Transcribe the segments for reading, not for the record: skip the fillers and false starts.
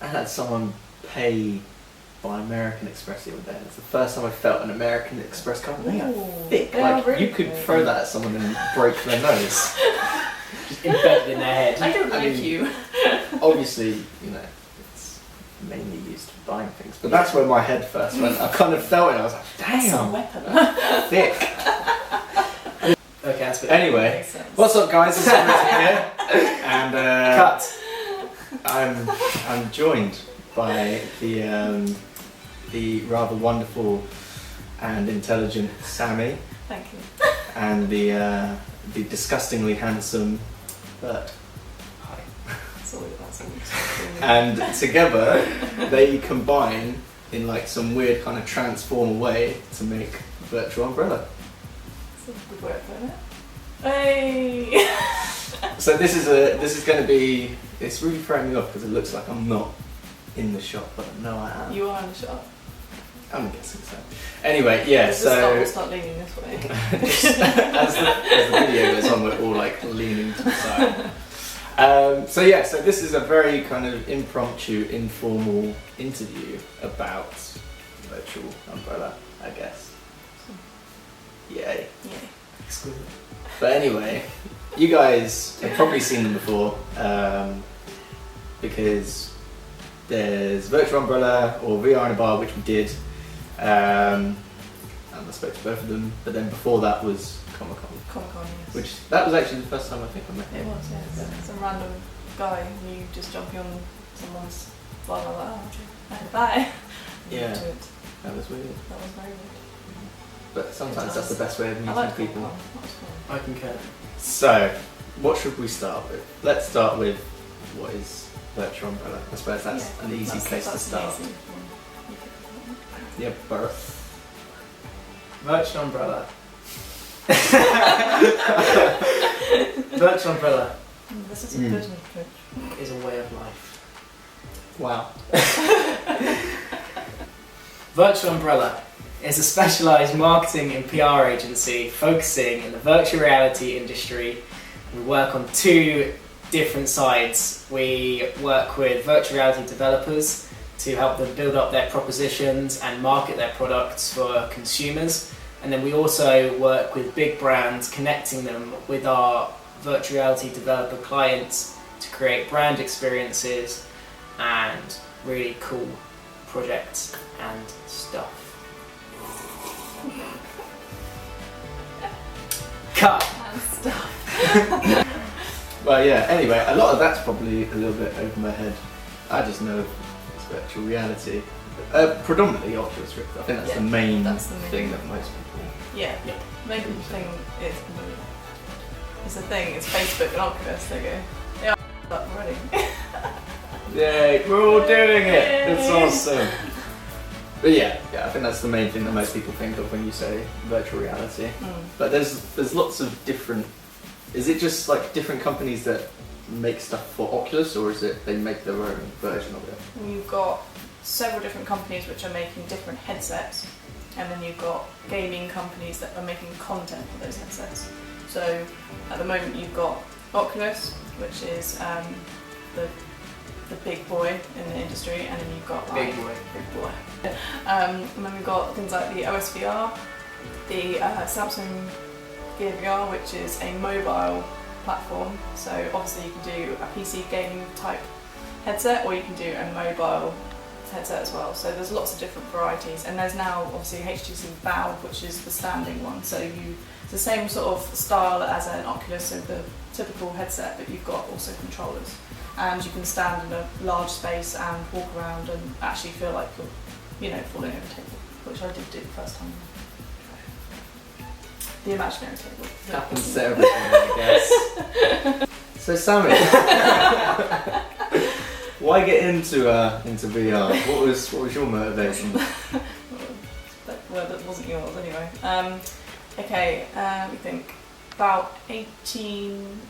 I had someone pay by American Express the other day. It's the first time I felt an American Express card. They are thick. Like really you could throw that at someone and break their nose. Just embedded in their head. I don't like you. Obviously, you know, it's mainly used for buying things, but that's where my head first went. I kind of felt it. I was like, That's a damn, weapon. thick. Okay, that's good. Anyway, what's up, guys? This is Bert here, and Cut. I'm joined by the rather wonderful and intelligent Sammy, Thank you. and the disgustingly handsome Bert. Hi. That's all. And together they combine in like some weird kind of transformer way to make a virtual umbrella. That's a good word for it. Hey! So this is going to be. It's really throwing me off because it looks like I'm not in the shop, but no, I am. You are in the shop. I'm guessing so. Anyway, yeah. We'll start leaning this way. as the video goes on, we're all like leaning to the side. So this is a very kind of impromptu, informal interview about virtual umbrella, I guess. Yay. Yeah. Exclusive. But anyway, you guys have probably seen them before, because there's Virtual Umbrella or VR in a Bar, which we did, and I spoke to both of them, but then before that was Comic-Con. Comic-Con, yes. Which, that was actually the first time I think I met It him. was, yes. Yeah. Some random guy and you just jumping on someone's blah blah blah. Bye. Yeah. To it. That was weird. That was very weird. But sometimes that's the best way of I meeting like people. Comic-Con. That was fun. I concur. So, what should we start with? Let's start with what is Virtual Umbrella. I suppose that's Yeah, an easy place to that's start. an easy one. Yep, Bert. Virtual umbrella. Virtual umbrella This is a business pitch. is a way of life. Wow. Virtual Umbrella is a specialised marketing and PR agency focusing in the virtual reality industry. We work on two different sides. We work with virtual reality developers to help them build up their propositions and market their products for consumers. And then we also work with big brands, connecting them with our virtual reality developer clients to create brand experiences and really cool projects and stuff. Cut! And stuff. Well, yeah, anyway, a lot of that's probably a little bit over my head. I just know it's virtual reality. Predominantly Oculus Rift. I think that's the main thing that most people... Yeah. Yep. Main thing is... It's the thing, it's Facebook and Oculus, they go, they are up already. Yay, we're all doing it! It's Yay. awesome! But yeah, I think that's the main thing that most people think of when you say virtual reality. But there's lots of different... Is it just like different companies that make stuff for Oculus, or is it they make their own version of it? You've got several different companies which are making different headsets, and then you've got gaming companies that are making content for those headsets. So at the moment you've got Oculus, which is the big boy in the industry, and then you've got like, Big boy. and then we've got things like the OSVR, the Samsung Gear VR, which is a mobile platform. So obviously you can do a PC gaming type headset, or you can do a mobile headset as well. So there's lots of different varieties, and there's now obviously HTC Valve, which is the standing one. So it's the same sort of style as an Oculus, so the typical headset, but you've got also controllers, and you can stand in a large space and walk around and actually feel like you're, falling over a table, which I did do the first time. The imaginary table. Happens to everyone, I guess. So Sammy, why get into VR? What was your motivation? That wasn't yours anyway. We think about 18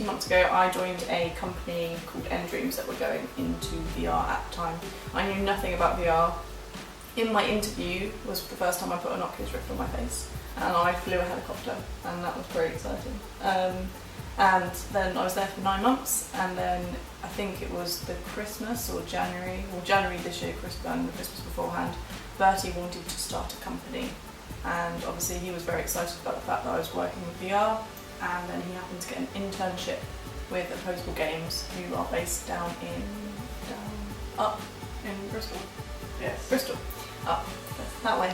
months ago I joined a company called Dreams that were going into VR at the time. I knew nothing about VR. In my interview was the first time I put an Oculus Rift on my face, and I flew a helicopter, and that was very exciting. And then I was there for 9 months, and then I think it was the Christmas or January this year, and the Christmas beforehand, Bertie wanted to start a company, and obviously he was very excited about the fact that I was working with VR, and then he happened to get an internship with Opposable Games, who are based up in Bristol. Yes. Bristol, up that way.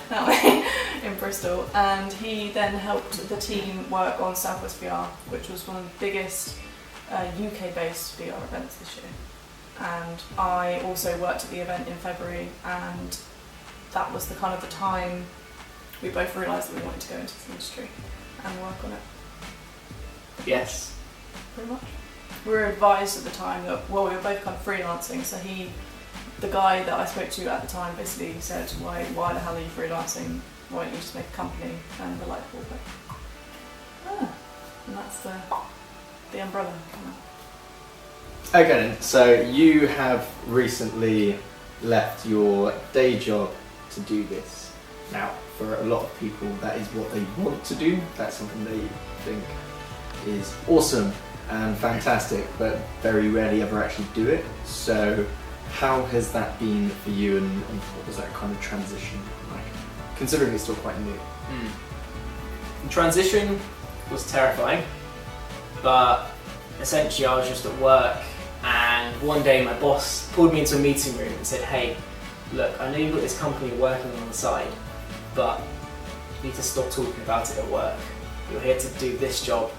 That way in Bristol, and he then helped the team work on Southwest VR, which was one of the biggest UK-based VR events this year. And I also worked at the event in February, and that was the time we both realised that we wanted to go into this industry and work on it. Yes. Pretty much. We were advised at the time that, we were both kind of freelancing, so the guy that I spoke to at the time basically said, why the hell are you freelancing? Why don't you just make a company? And we're like, and that's the umbrella. Okay then, so you have recently left your day job to do this. Now, for a lot of people, that is what they want to do. That's something they think is awesome and fantastic, but very rarely ever actually do it. So how has that been for you, and what was that kind of transition like, considering it's still quite new? The transition was terrifying, but essentially I was just at work, and one day my boss pulled me into a meeting room and said, hey, look, I know you've got this company you're working on the side, but you need to stop talking about it at work. You're here to do this job,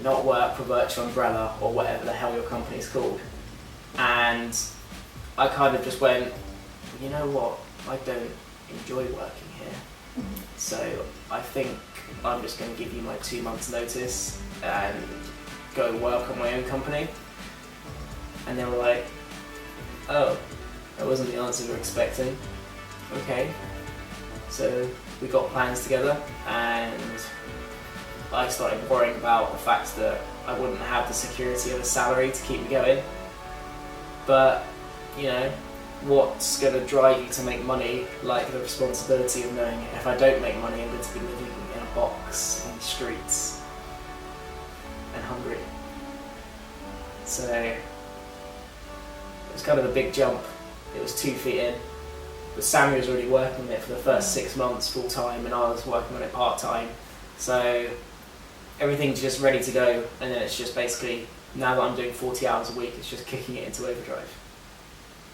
not work for Virtual Umbrella or whatever the hell your company's called. And I kind of just went, you know what, I don't enjoy working here. So I think I'm just going to give you my 2 months notice and go work on my own company. And they were like, oh, that wasn't the answer we were expecting. Okay. So we got plans together, and I started worrying about the fact that I wouldn't have the security of a salary to keep me going. But, you know, what's going to drive you to make money like the responsibility of knowing if I don't make money, I'm going to be living in a box on the streets and hungry. So it was kind of a big jump. It was 2 feet in. But Sammy was already working on it for the first 6 months full time, and I was working on it part time. So everything's just ready to go, and then it's just basically, now that I'm doing 40 hours a week, it's just kicking it into overdrive.